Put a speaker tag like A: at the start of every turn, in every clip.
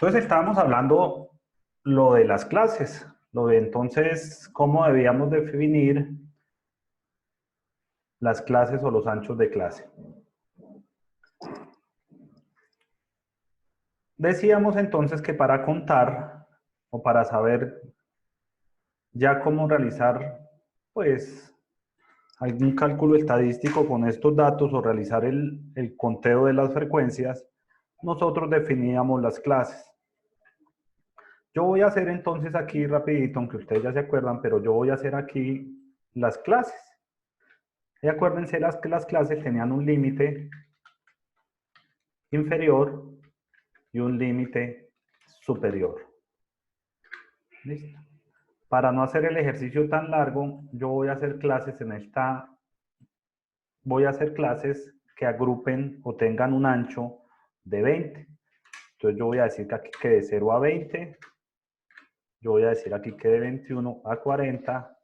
A: Entonces estábamos hablando lo de las clases, lo de entonces cómo debíamos definir las clases o los anchos de clase. Decíamos entonces que para contar o para saber ya cómo realizar pues algún cálculo estadístico con estos datos o realizar el conteo de las frecuencias, nosotros definíamos las clases. Yo voy a hacer entonces aquí rapidito, aunque ustedes ya se acuerdan, pero yo voy a hacer aquí las clases. Y acuérdense que las clases tenían un límite inferior y un límite superior. ¿Listo? Para no hacer el ejercicio tan largo, yo voy a hacer clases voy a hacer clases que agrupen o tengan un ancho de 20. Entonces yo voy a decir que aquí que de 0 a 20, yo voy a decir aquí que de 21 a 40,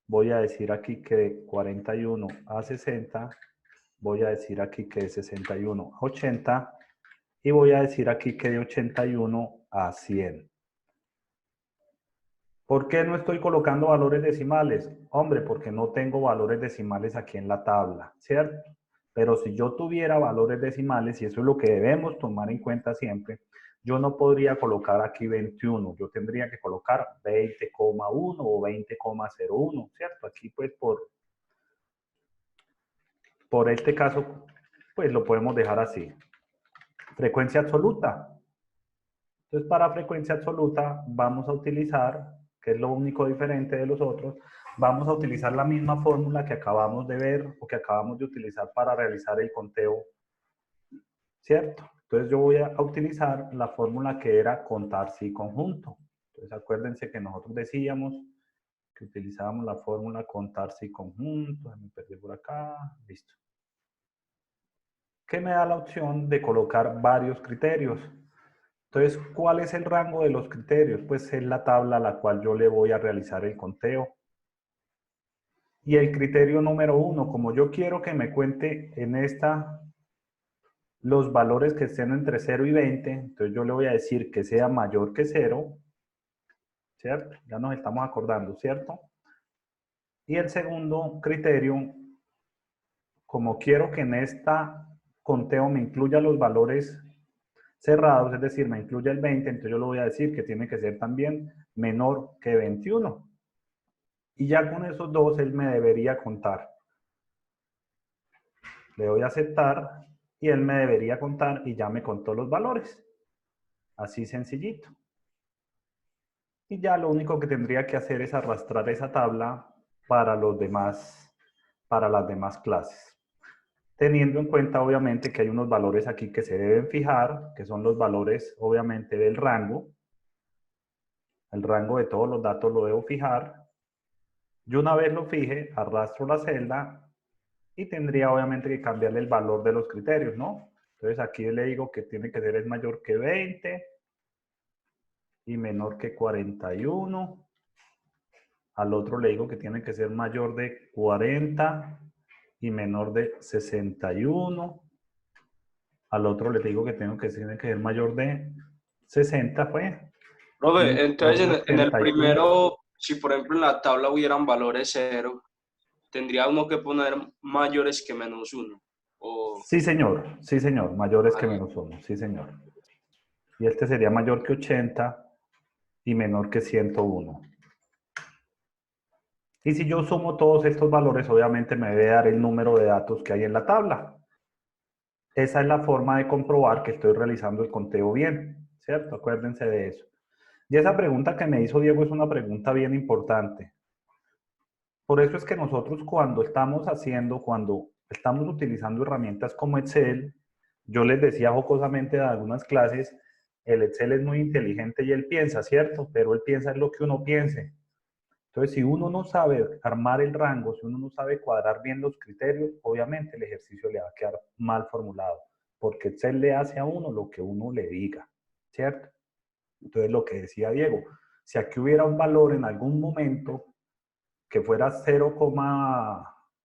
A: voy a decir aquí que de 41 a 60, voy a decir aquí que de 61 a 80 y voy a decir aquí que de 81 a 100. ¿Por qué no estoy colocando valores decimales? Hombre, porque no tengo valores decimales aquí en la tabla, ¿cierto? Pero si yo tuviera valores decimales, y eso es lo que debemos tomar en cuenta siempre, yo no podría colocar aquí 21, yo tendría que colocar 20,1 o 20,01, ¿cierto? Aquí pues por este caso, pues lo podemos dejar así. Frecuencia absoluta. Entonces, para frecuencia absoluta vamos a utilizar, que es lo único diferente de los otros, vamos a utilizar la misma fórmula que acabamos de ver o que acabamos de utilizar para realizar el conteo, ¿cierto? Entonces yo voy a utilizar la fórmula que era contar sí conjunto. Entonces acuérdense que nosotros decíamos que utilizábamos la fórmula contar sí conjunto, me perdí por acá, listo. Que me da la opción de colocar varios criterios. Entonces, ¿cuál es el rango de los criterios? Pues es la tabla a la cual yo le voy a realizar el conteo. Y el criterio número 1, como yo quiero que me cuente en esta los valores que estén entre 0 y 20, entonces yo le voy a decir que sea mayor que 0, ¿cierto? Ya nos estamos acordando, ¿cierto? Y el segundo criterio, como quiero que en esta conteo me incluya los valores cerrados, es decir, me incluye el 20, entonces yo le voy a decir que tiene que ser también menor que 21. Y ya con esos dos él me debería contar. Le doy a aceptar y él me debería contar y ya me contó los valores. Así sencillito. Y ya lo único que tendría que hacer es arrastrar esa tabla para para las demás clases. Teniendo en cuenta obviamente que hay unos valores aquí que se deben fijar, que son los valores obviamente del rango. El rango de todos los datos lo debo fijar. Y una vez lo fije, arrastro la celda y tendría obviamente que cambiarle el valor de los criterios, ¿no? Entonces aquí le digo que tiene que ser es mayor que 20 y menor que 41. Al otro le digo que tiene que ser mayor de 40 y menor de 61. Al otro le digo que tiene que ser mayor de 60, pues, y
B: Profe,
A: menor
B: entonces
A: de
B: en el
A: 81.
B: primero, si por ejemplo en la tabla hubieran valores cero, tendría uno que poner mayores que menos uno. O,
A: Sí, señor, mayores que
B: vale.
A: menos 1, sí, señor. Y este sería mayor que 80 y menor que 101. Y si yo sumo todos estos valores, obviamente me debe dar el número de datos que hay en la tabla. Esa es la forma de comprobar que estoy realizando el conteo bien, ¿cierto? Acuérdense de eso. Y esa pregunta que me hizo Diego es una pregunta bien importante. Por eso es que nosotros cuando estamos utilizando herramientas como Excel, yo les decía jocosamente en algunas clases, el Excel es muy inteligente y él piensa, ¿cierto? Pero él piensa en lo que uno piense. Entonces, si uno no sabe armar el rango, si uno no sabe cuadrar bien los criterios, obviamente el ejercicio le va a quedar mal formulado, porque Excel le hace a uno lo que uno le diga, ¿cierto? Entonces, lo que decía Diego, si aquí hubiera un valor en algún momento que fuera 0,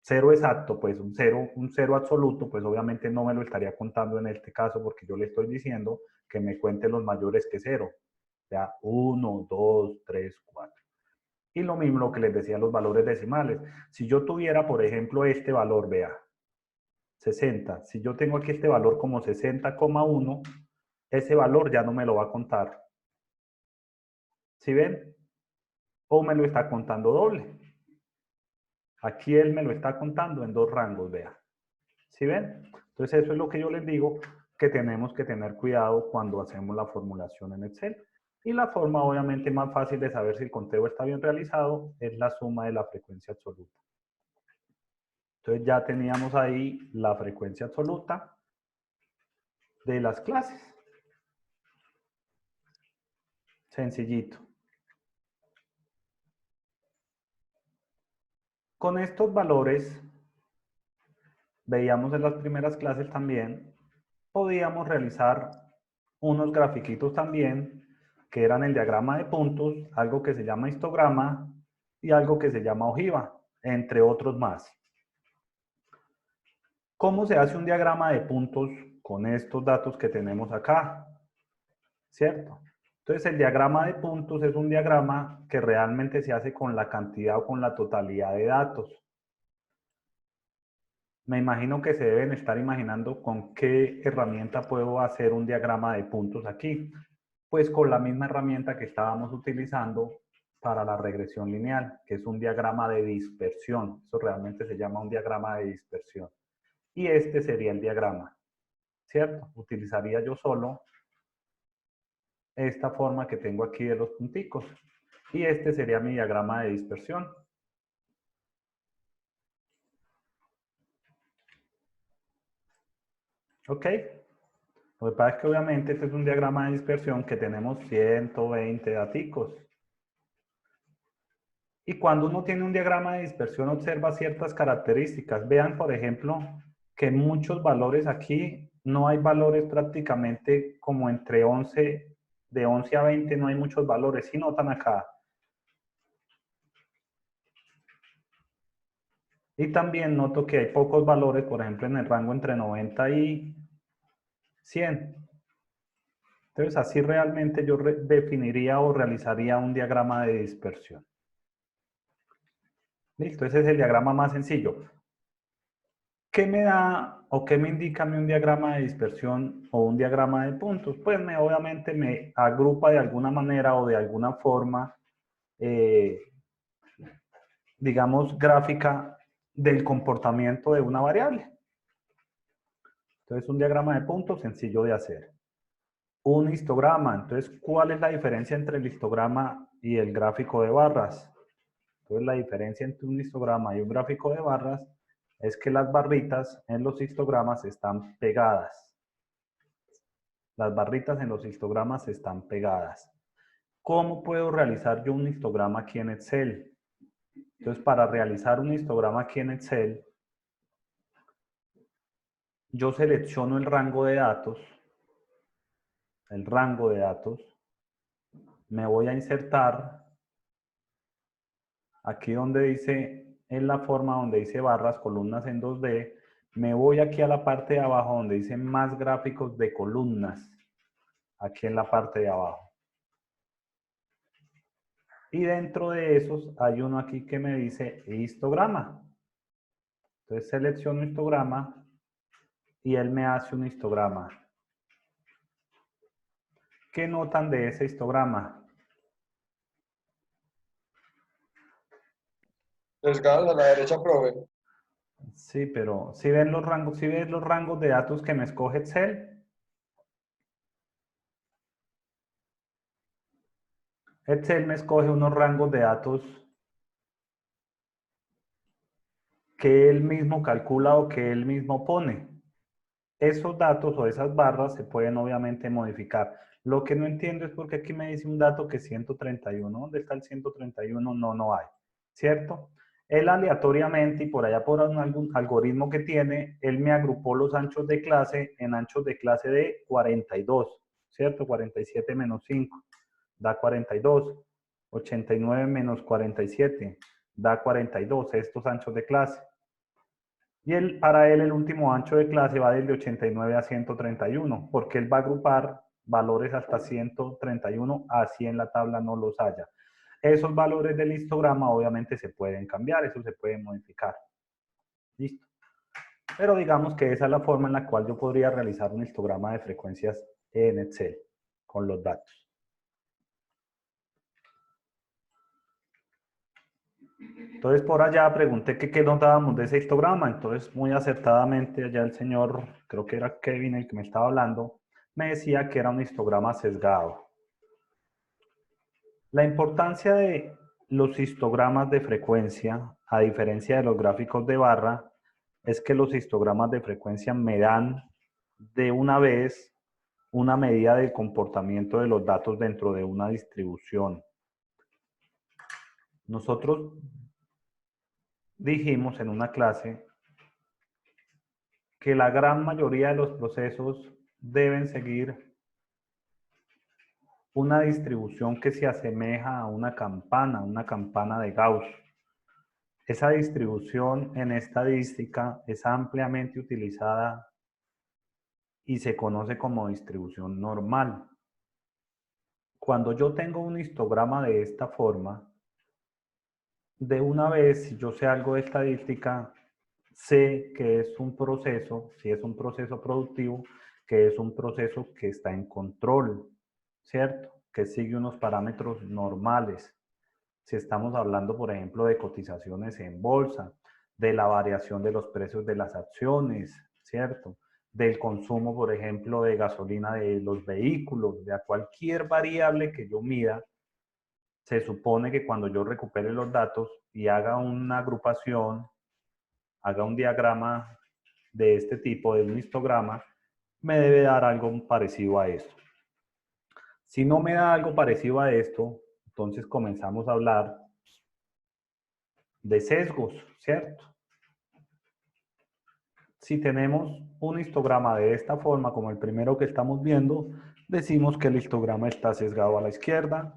A: cero exacto, pues un cero absoluto, pues obviamente no me lo estaría contando en este caso porque yo le estoy diciendo que me cuente los mayores que cero. O sea, 1, 2, 3, 4. Y lo mismo lo que les decía los valores decimales. Si yo tuviera, por ejemplo, este valor, vea, 60. Si yo tengo aquí este valor como 60,1, ese valor ya no me lo va a contar. ¿Sí ven? O me lo está contando doble. Aquí él me lo está contando en dos rangos, vea. ¿Sí ven? Entonces eso es lo que yo les digo, que tenemos que tener cuidado cuando hacemos la formulación en Excel. Y la forma obviamente más fácil de saber si el conteo está bien realizado es la suma de la frecuencia absoluta. Entonces ya teníamos ahí la frecuencia absoluta de las clases. Sencillito. Con estos valores, veíamos en las primeras clases también, podíamos realizar unos grafiquitos también, que eran el diagrama de puntos, algo que se llama histograma y algo que se llama ojiva, entre otros más. ¿Cómo se hace un diagrama de puntos con estos datos que tenemos acá? ¿Cierto? Entonces el diagrama de puntos es un diagrama que realmente se hace con la cantidad o con la totalidad de datos. Me imagino que se deben estar imaginando con qué herramienta puedo hacer un diagrama de puntos aquí. Pues con la misma herramienta que estábamos utilizando para la regresión lineal, que es un diagrama de dispersión. Eso realmente se llama un diagrama de dispersión. Y este sería el diagrama, ¿cierto? Utilizaría yo solo esta forma que tengo aquí de los punticos. Y este sería mi diagrama de dispersión. ¿Ok? Lo que pasa es que obviamente este es un diagrama de dispersión que tenemos 120 daticos. Y cuando uno tiene un diagrama de dispersión observa ciertas características. Vean, por ejemplo, que muchos valores aquí, no hay valores prácticamente como entre 11, de 11 a 20 no hay muchos valores. ¿Sí notan acá? Y también noto que hay pocos valores, por ejemplo, en el rango entre 90 y 100. Entonces, así realmente yo definiría o realizaría un diagrama de dispersión. Listo, ese es el diagrama más sencillo. ¿Qué me da o qué me indica a mí un diagrama de dispersión o un diagrama de puntos? Pues obviamente me agrupa de alguna manera o de alguna forma, digamos, gráfica del comportamiento de una variable. Entonces, un diagrama de puntos sencillo de hacer. Un histograma. Entonces, ¿cuál es la diferencia entre el histograma y el gráfico de barras? Entonces, la diferencia entre un histograma y un gráfico de barras es que las barritas en los histogramas están pegadas. Las barritas en los histogramas están pegadas. ¿Cómo puedo realizar yo un histograma aquí en Excel? Entonces, para realizar un histograma aquí en Excel, yo selecciono el rango de datos, me voy a insertar aquí donde dice, en la forma donde dice barras, columnas en 2D, me voy aquí a la parte de abajo donde dice más gráficos de columnas, aquí en la parte de abajo. Y dentro de esos hay uno aquí que me dice histograma. Entonces selecciono histograma y él me hace un histograma. ¿Qué notan de ese histograma?
C: Sesgadas a la derecha, profe.
A: Sí, pero si ven los rangos, si ven los rangos de datos que me escoge Excel. Excel me escoge unos rangos de datos que él mismo calcula o que él mismo pone. Esos datos o esas barras se pueden obviamente modificar. Lo que no entiendo es porque aquí me dice un dato que es 131. ¿Dónde está el 131? No hay. ¿Cierto? Él aleatoriamente y por allá por algún algoritmo que tiene, él me agrupó los anchos de clase en anchos de clase de 42. ¿Cierto? 47 menos 5 da 42. 89 menos 47 da 42. Estos anchos de clase. Y para él el último ancho de clase va desde 89 a 131, porque él va a agrupar valores hasta 131, así en la tabla no los haya. Esos valores del histograma obviamente se pueden cambiar, eso se puede modificar. Listo. Pero digamos que esa es la forma en la cual yo podría realizar un histograma de frecuencias en Excel con los datos. Entonces por allá pregunté que qué notábamos de ese histograma, entonces muy acertadamente allá el señor, creo que era Kevin el que me estaba hablando, me decía que era un histograma sesgado. La importancia de los histogramas de frecuencia, a diferencia de los gráficos de barra, es que los histogramas de frecuencia me dan de una vez una medida del comportamiento de los datos dentro de una distribución. Nosotros dijimos en una clase que la gran mayoría de los procesos deben seguir una distribución que se asemeja a una campana de Gauss. Esa distribución en estadística es ampliamente utilizada y se conoce como distribución normal. Cuando yo tengo un histograma de esta forma, de una vez, si yo sé algo de estadística, sé que es un proceso, si es un proceso productivo, que es un proceso que está en control, ¿cierto? Que sigue unos parámetros normales. Si estamos hablando, por ejemplo, de cotizaciones en bolsa, de la variación de los precios de las acciones, ¿cierto? Del consumo, por ejemplo, de gasolina de los vehículos, de cualquier variable que yo mida, se supone que cuando yo recupere los datos y haga una agrupación, haga un diagrama de este tipo, de un histograma, me debe dar algo parecido a esto. Si no me da algo parecido a esto, entonces comenzamos a hablar de sesgos, ¿cierto? Si tenemos un histograma de esta forma, como el primero que estamos viendo, decimos que el histograma está sesgado a la izquierda.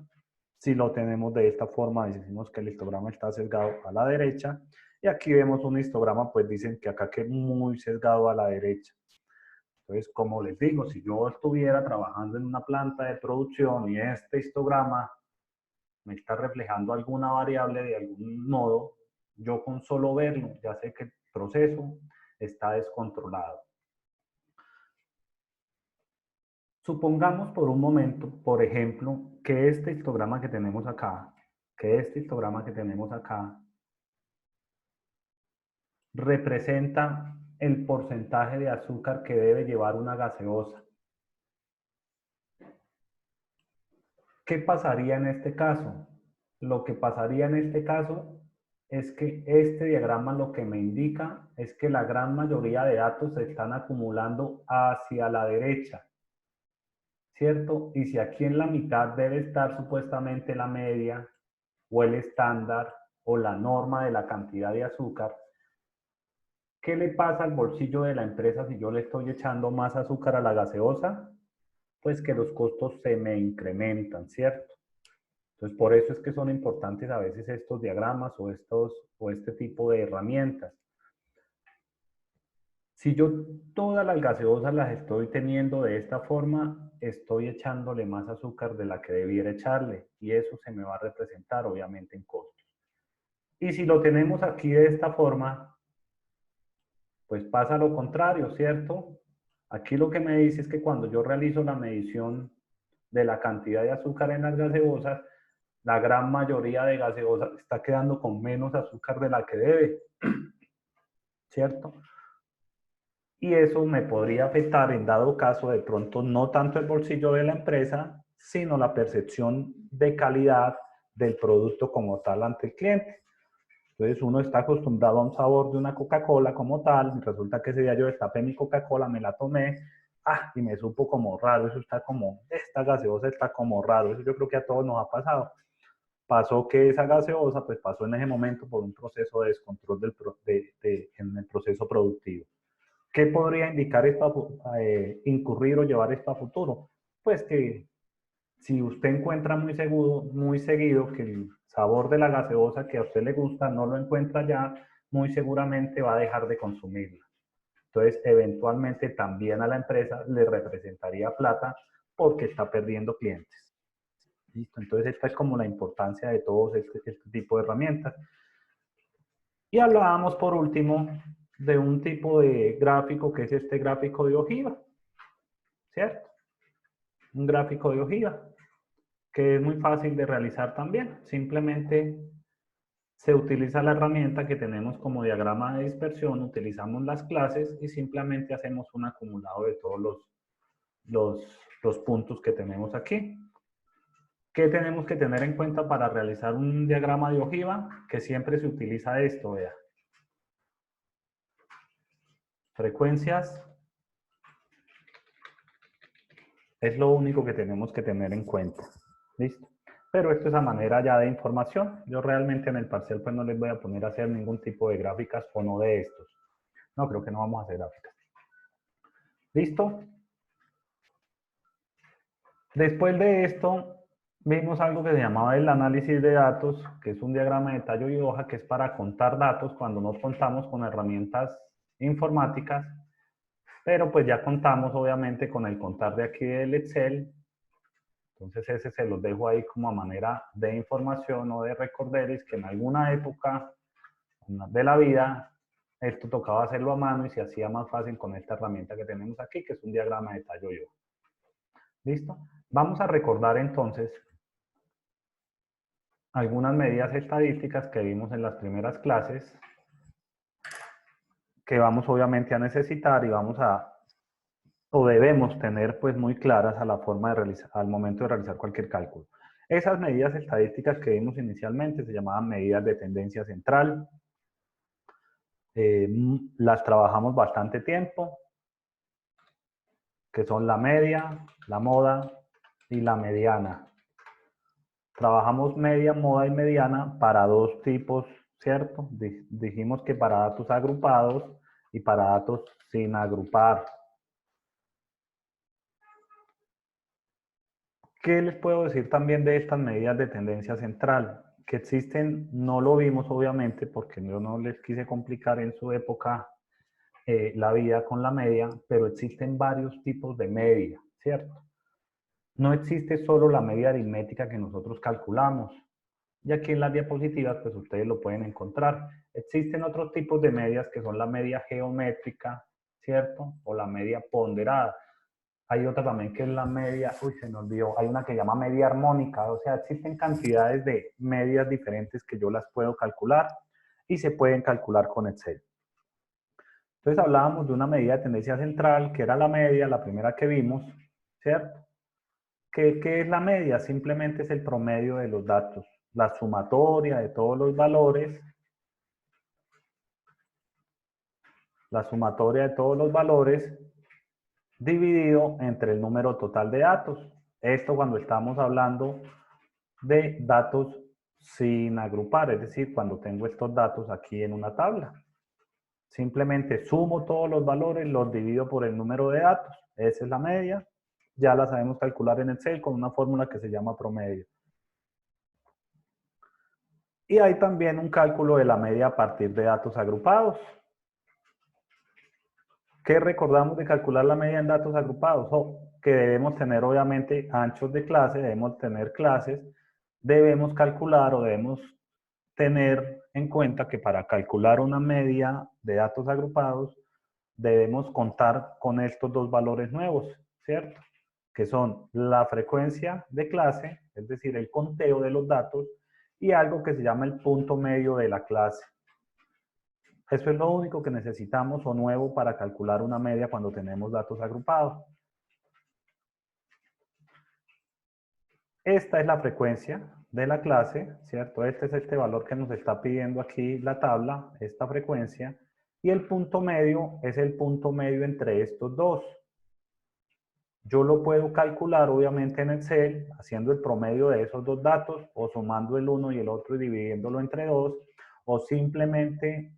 A: Si lo tenemos de esta forma, decimos que el histograma está sesgado a la derecha. Y aquí vemos un histograma, pues dicen que acá que muy sesgado a la derecha. Entonces, como les digo, si yo estuviera trabajando en una planta de producción y este histograma me está reflejando alguna variable de algún nodo, yo con solo verlo ya sé que el proceso está descontrolado. Supongamos por un momento, por ejemplo, que este histograma que tenemos acá, representa el porcentaje de azúcar que debe llevar una gaseosa. ¿Qué pasaría en este caso? Lo que pasaría en este caso es que este diagrama lo que me indica es que la gran mayoría de datos se están acumulando hacia la derecha, ¿cierto? Y si aquí en la mitad debe estar supuestamente la media o el estándar o la norma de la cantidad de azúcar, ¿qué le pasa al bolsillo de la empresa si yo le estoy echando más azúcar a la gaseosa? Pues que los costos se me incrementan, ¿cierto? Entonces, por eso es que son importantes a veces estos diagramas o este tipo de herramientas. Si yo todas las gaseosas las estoy teniendo de esta forma, estoy echándole más azúcar de la que debiera echarle y eso se me va a representar obviamente en costos. Y si lo tenemos aquí de esta forma, pues pasa lo contrario, ¿cierto? Aquí lo que me dice es que cuando yo realizo la medición de la cantidad de azúcar en las gaseosas, la gran mayoría de gaseosas está quedando con menos azúcar de la que debe, ¿cierto? Y eso me podría afectar en dado caso de pronto no tanto el bolsillo de la empresa, sino la percepción de calidad del producto como tal ante el cliente. Entonces uno está acostumbrado a un sabor de una Coca-Cola como tal, y resulta que ese día yo destapé mi Coca-Cola, me la tomé, y me supo como raro, eso está como, esta gaseosa está como raro, eso yo creo que a todos nos ha pasado. Pasó que esa gaseosa pues pasó en ese momento por un proceso de descontrol en el proceso productivo. ¿Qué podría indicar esto, incurrir o llevar esto a futuro? Pues que si usted encuentra muy seguido que el sabor de la gaseosa que a usted le gusta no lo encuentra ya, muy seguramente va a dejar de consumirla. Entonces, eventualmente también a la empresa le representaría plata porque está perdiendo clientes. ¿Listo? Entonces, esta es como la importancia de todos este tipo de herramientas. Y hablábamos por último de un tipo de gráfico que es este gráfico de ojiva, ¿cierto? Un gráfico de ojiva que es muy fácil de realizar también. Simplemente se utiliza la herramienta que tenemos como diagrama de dispersión, utilizamos las clases y simplemente hacemos un acumulado de todos los puntos que tenemos aquí. ¿Qué tenemos que tener en cuenta para realizar un diagrama de ojiva? Que siempre se utiliza esto, vea. Frecuencias. Es lo único que tenemos que tener en cuenta. ¿Listo? Pero esto es a manera ya de información. Yo realmente en el parcial pues no les voy a poner a hacer ningún tipo de gráficas o no de estos. No, creo que no vamos a hacer gráficas. ¿Listo? Después de esto, vimos algo que se llamaba el análisis de datos, que es un diagrama de tallo y hoja, que es para contar datos cuando no contamos con herramientas informáticas, pero pues ya contamos obviamente con el contar de aquí del Excel. Entonces ese se los dejo ahí como a manera de información o de recorderis que en alguna época de la vida esto tocaba hacerlo a mano y se hacía más fácil con esta herramienta que tenemos aquí, que es un diagrama de tallo y hoja. ¿Listo? Vamos a recordar entonces algunas medidas estadísticas que vimos en las primeras clases, que vamos obviamente a necesitar y vamos a, o debemos tener pues muy claras a la forma de realizar, al momento de realizar cualquier cálculo. Esas medidas estadísticas que vimos inicialmente se llamaban medidas de tendencia central. Las trabajamos bastante tiempo, que son la media, la moda y la mediana. Trabajamos media, moda y mediana para dos tipos, ¿cierto? Dijimos que para datos agrupados y para datos sin agrupar. ¿Qué les puedo decir también de estas medidas de tendencia central? Que existen, no lo vimos obviamente porque yo no les quise complicar en su época la vida con la media, pero existen varios tipos de media, ¿cierto? No existe solo la media aritmética que nosotros calculamos. Y aquí en las diapositivas, pues ustedes lo pueden encontrar. Existen otros tipos de medias que son la media geométrica, ¿cierto? O la media ponderada. Hay otra también que es la media, uy, se me olvidó, hay una que se llama media armónica, o sea, existen cantidades de medias diferentes que yo las puedo calcular y se pueden calcular con Excel. Entonces hablábamos de una medida de tendencia central, que era la media, la primera que vimos, ¿cierto? ¿Qué es la media? Simplemente es el promedio de los datos, la sumatoria de todos los valores, dividido entre el número total de datos. Esto cuando estamos hablando de datos sin agrupar, es decir, cuando tengo estos datos aquí en una tabla. Simplemente sumo todos los valores, los divido por el número de datos. Esa es la media. Ya la sabemos calcular en Excel con una fórmula que se llama promedio. Y hay también un cálculo de la media a partir de datos agrupados. ¿Qué recordamos de calcular la media en datos agrupados? Que debemos tener obviamente anchos de clase, debemos tener clases, debemos calcular o debemos tener en cuenta que para calcular una media de datos agrupados debemos contar con estos dos valores nuevos, ¿cierto? Que son la frecuencia de clase, es decir, el conteo de los datos, y algo que se llama el punto medio de la clase. Eso es lo único que necesitamos o nuevo para calcular una media cuando tenemos datos agrupados. Esta es la frecuencia de la clase, ¿cierto? Este es este valor que nos está pidiendo aquí la tabla, esta frecuencia. Y el punto medio es el punto medio entre estos dos. Yo lo puedo calcular obviamente en Excel, haciendo el promedio de esos dos datos, o sumando el uno y el otro y dividiéndolo entre dos, o simplemente,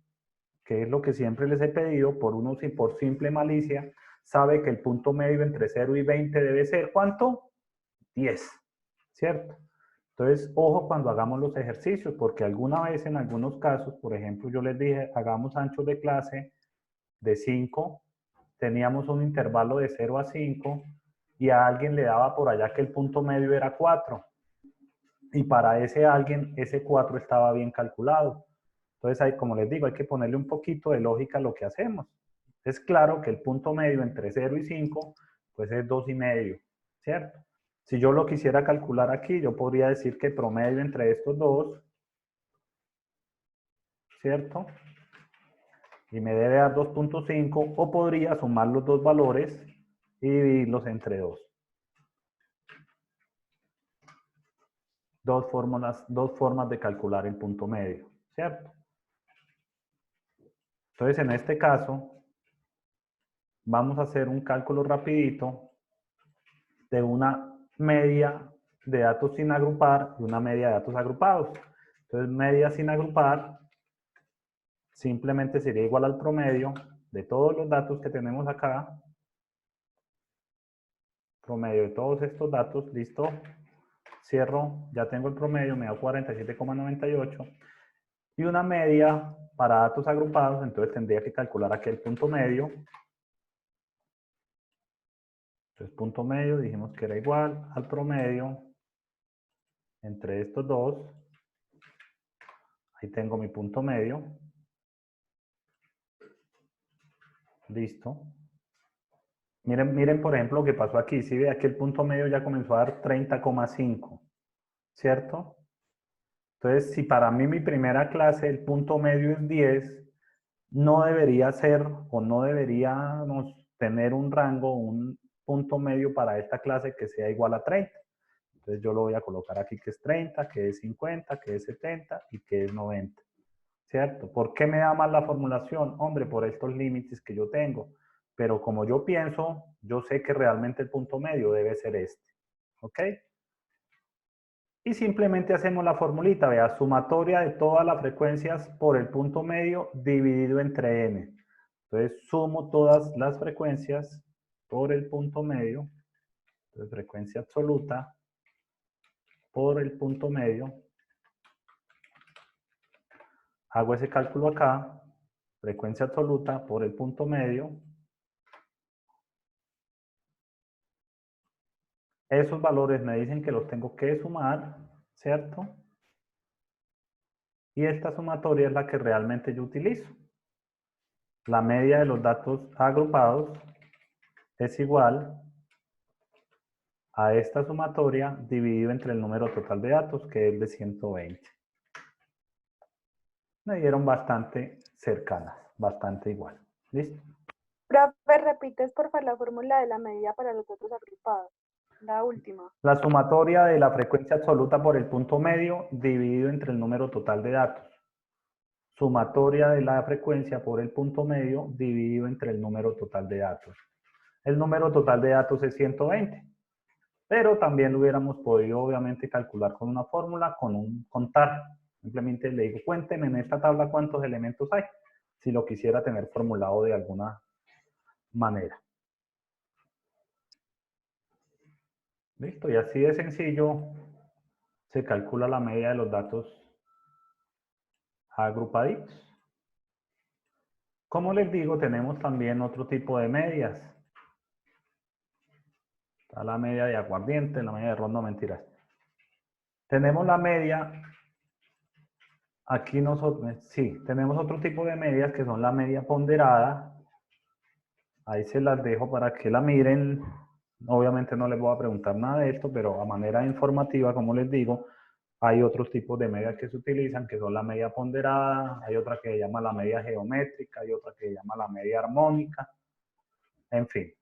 A: que es lo que siempre les he pedido, por simple malicia, sabe que el punto medio entre 0 y 20 debe ser, ¿cuánto? 10, ¿cierto? Entonces, ojo cuando hagamos los ejercicios, porque alguna vez en algunos casos, por ejemplo, yo les dije, hagamos anchos de clase de 5, teníamos un intervalo de 0 a 5, y a alguien le daba por allá que el punto medio era 4. Y para ese alguien, ese 4 estaba bien calculado. Entonces, ahí, como les digo, hay que ponerle un poquito de lógica a lo que hacemos. Es claro que el punto medio entre 0 y 5, pues es 2,5, ¿cierto? Si yo lo quisiera calcular aquí, yo podría decir que promedio entre estos dos, ¿cierto? Y me debe dar 2,5, o podría sumar los dos valores y dividirlos entre 2. Dos formas de calcular el punto medio, ¿cierto? Entonces, en este caso, vamos a hacer un cálculo rapidito de una media de datos sin agrupar y una media de datos agrupados. Entonces, media sin agrupar simplemente sería igual al promedio de todos los datos que tenemos acá. Promedio de todos estos datos, listo. Cierro, ya tengo el promedio, me da 47,98. Y una media para datos agrupados, entonces tendría que calcular aquí el punto medio. Entonces, punto medio, dijimos que era igual al promedio entre estos dos. Ahí tengo mi punto medio. Listo. Miren, por ejemplo, lo que pasó aquí. Si ve, aquí el punto medio ya comenzó a dar 30,5, ¿cierto? Entonces, si para mí mi primera clase el punto medio es 10, no debería ser o no deberíamos tener un rango, un punto medio para esta clase que sea igual a 30. Entonces yo lo voy a colocar aquí que es 30, que es 50, que es 70 y que es 90. ¿Cierto? ¿Por qué me da mal la formulación? Hombre, por estos límites que yo tengo. Pero como yo pienso, yo sé que realmente el punto medio debe ser este. ¿Ok? Y simplemente hacemos la formulita, vea, sumatoria de todas las frecuencias por el punto medio dividido entre n. Entonces sumo todas las frecuencias por el punto medio. Entonces frecuencia absoluta por el punto medio. Hago ese cálculo acá, frecuencia absoluta por el punto medio. Esos valores me dicen que los tengo que sumar, ¿cierto? Y esta sumatoria es la que realmente yo utilizo. La media de los datos agrupados es igual a esta sumatoria dividido entre el número total de datos, que es de 120. Me dieron bastante cercanas, bastante igual. ¿Listo?
D: Profe, repites por favor la fórmula de la medida para los datos agrupados. La última.
A: La sumatoria de la frecuencia absoluta por el punto medio dividido entre el número total de datos. Sumatoria de la frecuencia por el punto medio dividido entre el número total de datos. El número total de datos es 120. Pero también lo hubiéramos podido, obviamente, calcular con una fórmula, con un contar. Simplemente le digo, cuénteme en esta tabla cuántos elementos hay, si lo quisiera tener formulado de alguna manera. Listo, y así de sencillo se calcula la media de los datos agrupaditos. Como les digo, tenemos también otro tipo de medias. Está la media de aguardiente, la media de ron, no mentiras. Tenemos la media, aquí nosotros, sí, tenemos otro tipo de medias que son la media ponderada. Ahí se las dejo para que la miren. Obviamente no les voy a preguntar nada de esto, pero a manera informativa, como les digo, hay otros tipos de medias que se utilizan, que son la media ponderada, hay otra que se llama la media geométrica, hay otra que se llama la media armónica, en fin.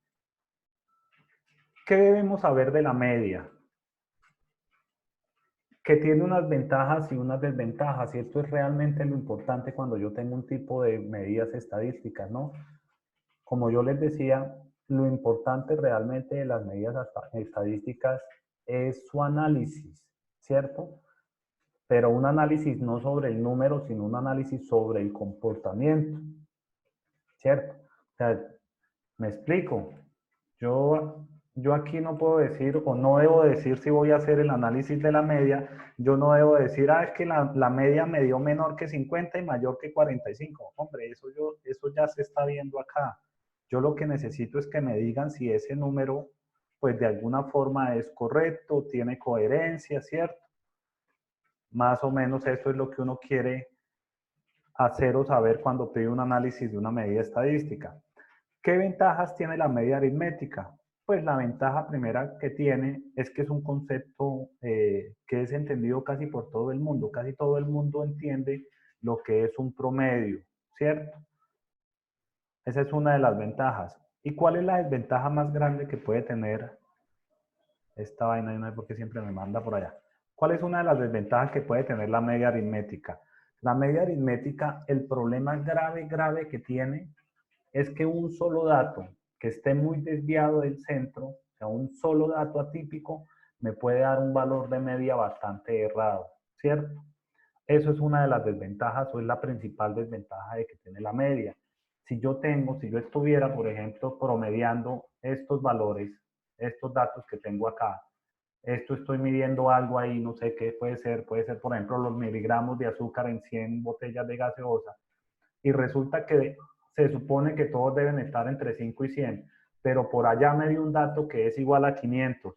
A: ¿Qué debemos saber de la media? Que tiene unas ventajas y unas desventajas, y esto es realmente lo importante cuando yo tengo un tipo de medidas estadísticas, ¿no? Como yo les decía, lo importante realmente de las medidas estadísticas es su análisis, ¿cierto? Pero un análisis no sobre el número, sino un análisis sobre el comportamiento, ¿cierto? O sea, me explico. Yo yo aquí no puedo decir o no debo decir si voy a hacer el análisis de la media, yo no debo decir, es que la media me dio menor que 50 y mayor que 45. Hombre, eso ya se está viendo acá. Yo lo que necesito es que me digan si ese número, pues de alguna forma es correcto, tiene coherencia, ¿cierto? Más o menos eso es lo que uno quiere hacer o saber cuando pide un análisis de una medida estadística. ¿Qué ventajas tiene la media aritmética? Pues la ventaja primera que tiene es que es un concepto que es entendido casi por todo el mundo. Casi todo el mundo entiende lo que es un promedio, ¿cierto? Esa es una de las ventajas. ¿Y cuál es la desventaja más grande que puede tener esta vaina? Y no sé por qué siempre me manda por allá. ¿Cuál es una de las desventajas que puede tener la media aritmética? La media aritmética, el problema grave que tiene es que un solo dato que esté muy desviado del centro, o sea, un solo dato atípico, me puede dar un valor de media bastante errado, ¿cierto? Eso es una de las desventajas o es la principal desventaja de que tiene la media. Si yo estuviera, por ejemplo, promediando estos valores, estos datos que tengo acá, estoy midiendo algo ahí, no sé qué puede ser, por ejemplo, los miligramos de azúcar en 100 botellas de gaseosa, y resulta que se supone que todos deben estar entre 5 y 100, pero por allá me dio un dato que es igual a 500.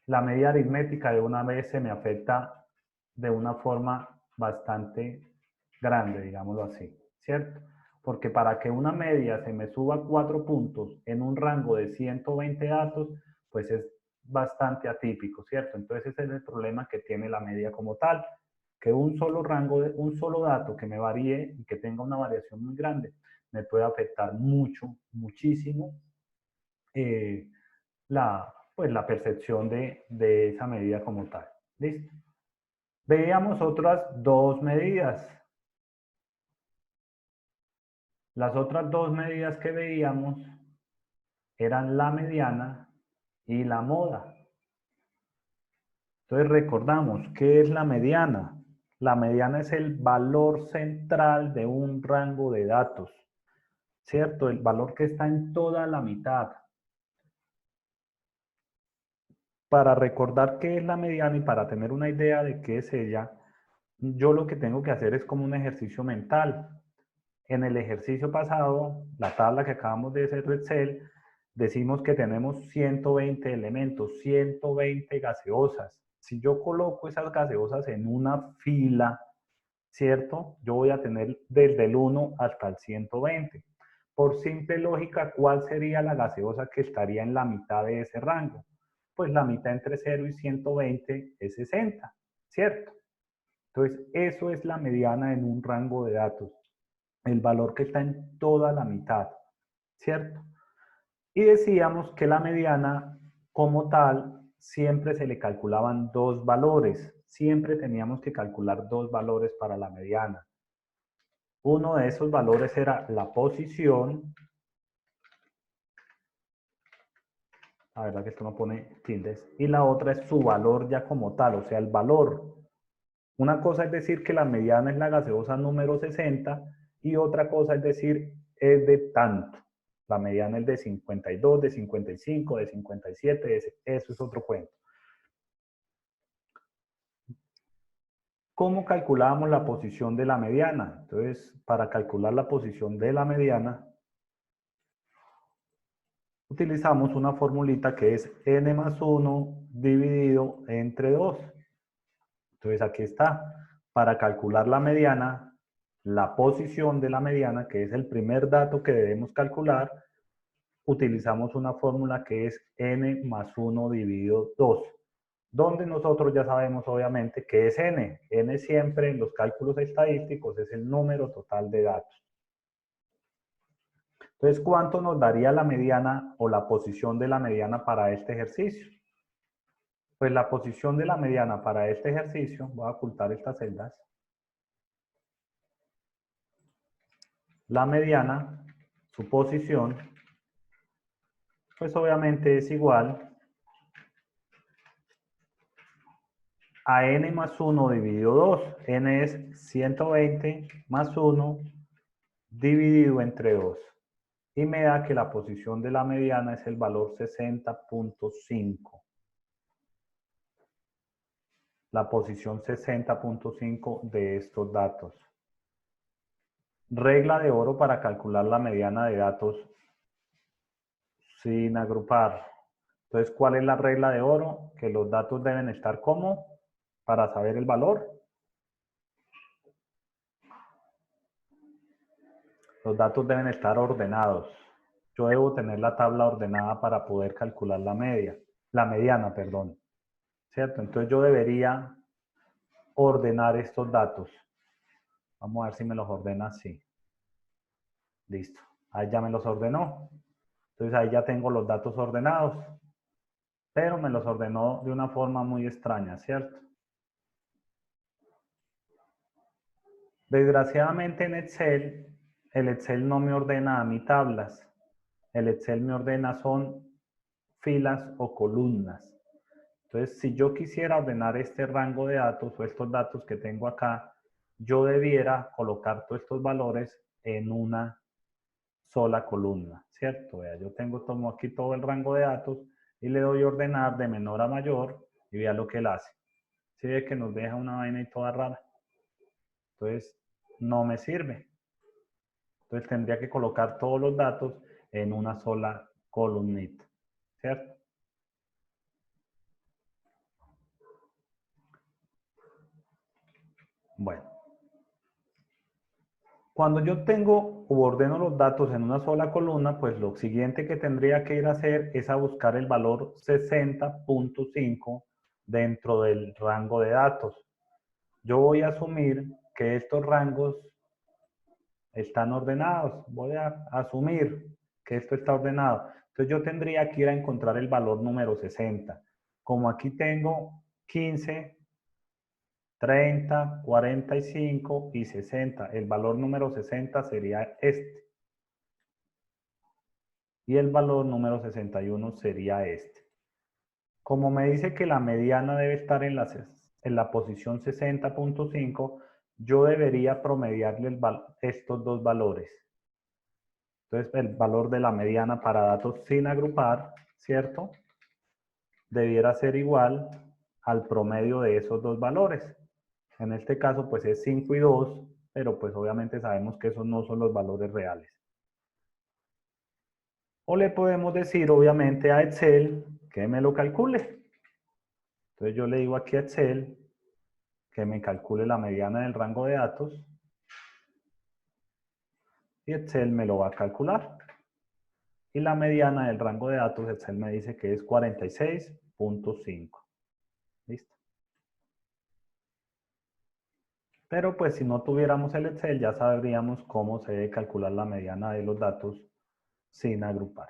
A: La media aritmética de una vez se me afecta de una forma bastante grande, digámoslo así, ¿cierto? Porque para que una media se me suba 4 puntos en un rango de 120 datos, pues es bastante atípico, ¿cierto? Entonces ese es el problema que tiene la media como tal, que un solo dato que me varíe y que tenga una variación muy grande, me puede afectar muchísimo pues la percepción de esa medida como tal. ¿Listo? Veíamos otras dos medidas. Las otras dos medidas que veíamos eran la mediana y la moda. Entonces recordamos, ¿qué es la mediana? La mediana es el valor central de un rango de datos, ¿cierto? El valor que está en toda la mitad. Para recordar qué es la mediana y para tener una idea de qué es ella, yo lo que tengo que hacer es como un ejercicio mental. En el ejercicio pasado, la tabla que acabamos de hacer de Excel, decimos que tenemos 120 elementos, 120 gaseosas. Si yo coloco esas gaseosas en una fila, ¿cierto? Yo voy a tener desde el 1 hasta el 120. Por simple lógica, ¿cuál sería la gaseosa que estaría en la mitad de ese rango? Pues la mitad entre 0 y 120 es 60, ¿cierto? Entonces, eso es la mediana en un rango de datos. El valor que está en toda la mitad, ¿cierto? Y decíamos que la mediana, como tal, siempre se le calculaban dos valores. Siempre teníamos que calcular dos valores para la mediana. Uno de esos valores era la posición. La verdad que esto no pone tildes. Y la otra es su valor ya como tal, o sea, el valor. Una cosa es decir que la mediana es la gaseosa número 60 y otra cosa es decir es de tanto. La mediana es de 52, de 55, de 57, eso es otro cuento. ¿Cómo calculábamos la posición de la mediana? Entonces, para calcular la posición de la mediana, utilizamos una formulita que es n más 1 dividido entre 2. Entonces, aquí está. Para calcular la mediana, la posición de la mediana, que es el primer dato que debemos calcular, utilizamos una fórmula que es n más 1 dividido 2, donde nosotros ya sabemos obviamente que es n. N siempre en los cálculos estadísticos es el número total de datos. Entonces, ¿cuánto nos daría la mediana o la posición de la mediana para este ejercicio? Pues la posición de la mediana para este ejercicio, voy a ocultar estas celdas. La mediana, su posición, pues obviamente es igual a n más 1 dividido 2. N es 120 más 1 dividido entre 2. y me da que la posición de la mediana es el valor 60.5. La posición 60.5 de estos datos. Regla de oro para calcular la mediana de datos sin agrupar. Entonces, ¿cuál es la regla de oro? Que los datos deben estar ¿cómo? Para saber el valor. Los datos deben estar ordenados. Yo debo tener la tabla ordenada para poder calcular la mediana, perdón. ¿Cierto? Entonces yo debería ordenar estos datos. Vamos a ver si me los ordena así. Listo. Ahí ya me los ordenó. Entonces ahí ya tengo los datos ordenados. Pero me los ordenó de una forma muy extraña, ¿cierto? Desgraciadamente en Excel, el Excel no me ordena a mí tablas. El Excel me ordena son filas o columnas. Entonces, si yo quisiera ordenar este rango de datos o estos datos que tengo acá, yo debiera colocar todos estos valores en una sola columna, ¿cierto? Vea, yo tomo aquí todo el rango de datos y le doy a ordenar de menor a mayor y vea lo que él hace. ¿Sí ve que nos deja una vaina y toda rara? Entonces, no me sirve. Entonces, tendría que colocar todos los datos en una sola columnita, ¿cierto? Bueno. Cuando yo tengo o ordeno los datos en una sola columna, pues lo siguiente que tendría que ir a hacer es a buscar el valor 60.5 dentro del rango de datos. Yo voy a asumir que estos rangos están ordenados. Voy a asumir que esto está ordenado. Entonces yo tendría que ir a encontrar el valor número 60. Como aquí tengo 15, 30, 45 y 60. El valor número 60 sería este. Y el valor número 61 sería este. Como me dice que la mediana debe estar en la posición 60.5, yo debería promediarle estos dos valores. Entonces, el valor de la mediana para datos sin agrupar, ¿cierto? Debiera ser igual al promedio de esos dos valores. En este caso, pues es 5 y 2, pero pues obviamente sabemos que esos no son los valores reales. O le podemos decir, obviamente, a Excel que me lo calcule. Entonces yo le digo aquí a Excel que me calcule la mediana del rango de datos. Y Excel me lo va a calcular. Y la mediana del rango de datos, Excel me dice que es 46.5. ¿Listo? Pero pues si no tuviéramos el Excel, ya sabríamos cómo se debe calcular la mediana de los datos sin agrupar.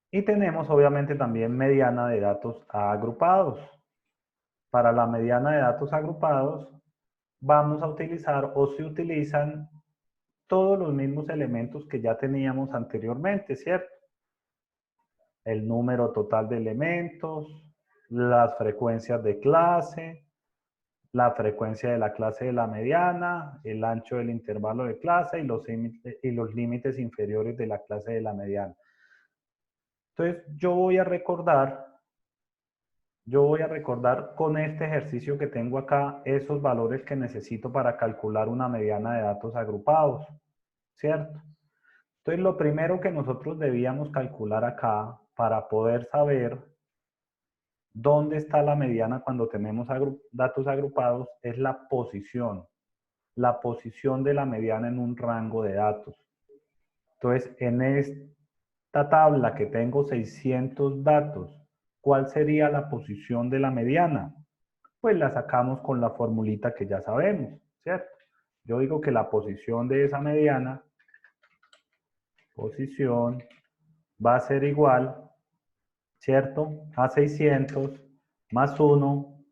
A: Y tenemos obviamente también mediana de datos agrupados. Para la mediana de datos agrupados, vamos a utilizar o se utilizan todos los mismos elementos que ya teníamos anteriormente, ¿cierto? El número total de elementos, las frecuencias de clase, la frecuencia de la clase de la mediana, el ancho del intervalo de clase y los límites inferiores de la clase de la mediana. Entonces, yo voy a recordar con este ejercicio que tengo acá esos valores que necesito para calcular una mediana de datos agrupados, ¿cierto? Entonces, lo primero que nosotros debíamos calcular acá para poder saber dónde está la mediana cuando tenemos datos agrupados es la posición de la mediana en un rango de datos. Entonces, en esta tabla que tengo 600 datos, ¿cuál sería la posición de la mediana? Pues la sacamos con la formulita que ya sabemos, ¿cierto? Yo digo que la posición de esa mediana, va a ser igual, ¿cierto? A 600 más 1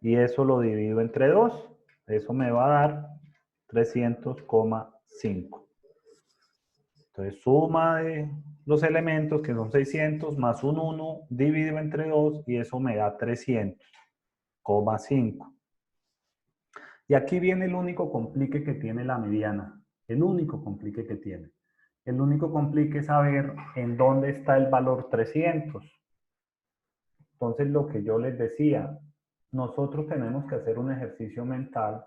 A: y eso lo divido entre 2. Eso me va a dar 300,5. Entonces, suma de los elementos, que son 600, más un 1, dividido entre 2, y eso me da 300,5. Y aquí viene el único complique que tiene la mediana. El único complique que tiene. El único complique es saber en dónde está el valor 300. Entonces, lo que yo les decía, nosotros tenemos que hacer un ejercicio mental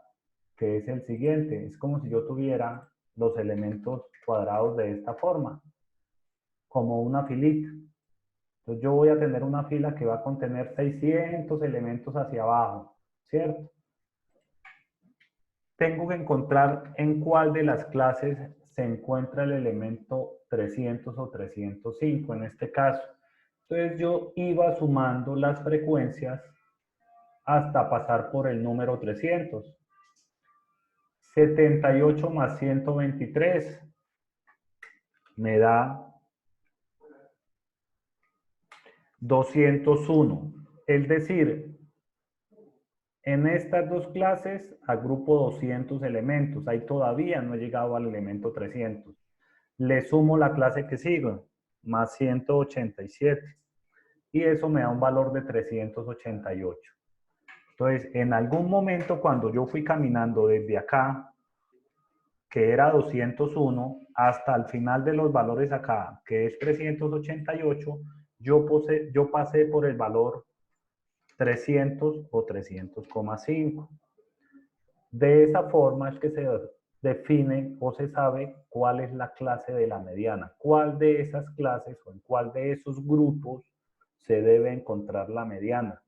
A: que es el siguiente. Es como si yo tuviera los elementos cuadrados de esta forma, como una filita. Entonces, yo voy a tener una fila que va a contener 600 elementos hacia abajo, ¿cierto? Tengo que encontrar en cuál de las clases se encuentra el elemento 300 o 305 en este caso. Entonces yo iba sumando las frecuencias hasta pasar por el número 300. 78 más 123 me da 201. Es decir, en estas dos clases agrupo 200 elementos. Ahí todavía no he llegado al elemento 300. Le sumo la clase que sigo, más 187. Y eso me da un valor de 388. Entonces, en algún momento cuando yo fui caminando desde acá, que era 201, hasta el final de los valores acá, que es 388, yo pasé por el valor 300 o 300,5. De esa forma es que se define o se sabe cuál es la clase de la mediana, cuál de esas clases o en cuál de esos grupos se debe encontrar la mediana.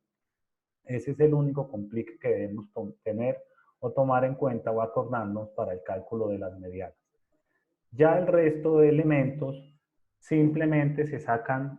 A: Ese es el único complique que debemos tener o tomar en cuenta o acordarnos para el cálculo de las medianas. Ya el resto de elementos simplemente se sacan